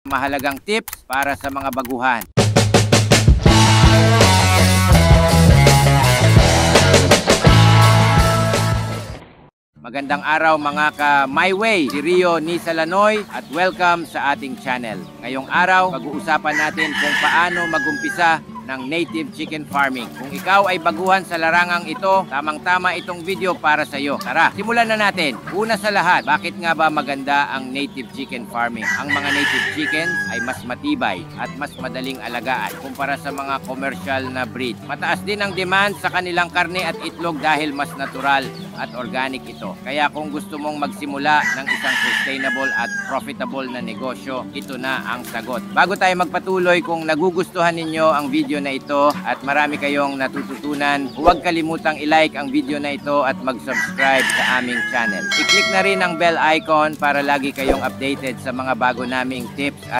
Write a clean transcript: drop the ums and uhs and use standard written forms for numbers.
mahalagang tips para sa mga baguhan. Magandang araw mga ka-My Way, si Rio Nisalanoy at welcome sa ating channel. Ngayong araw, pag-uusapan natin kung paano mag-umpisa ng native chicken farming. Kung ikaw ay baguhan sa larangang ito, tamang-tama itong video para sa iyo. Tara, simulan na natin. Una sa lahat, bakit nga ba maganda ang native chicken farming? Ang mga native chicken ay mas matibay at mas madaling alagaan kumpara sa mga commercial na breed. Mataas din ang demand sa kanilang karne at itlog dahil mas natural at organic ito. Kaya kung gusto mong magsimula ng isang sustainable at profitable na negosyo, ito na ang sagot. Bago tayo magpatuloy, kung nagugustuhan ninyo ang video na ito at marami kayong natututunan, huwag kalimutang i-like ang video na ito at mag-subscribe sa aming channel. I-click na rin ang bell icon para lagi kayong updated sa mga bago naming tips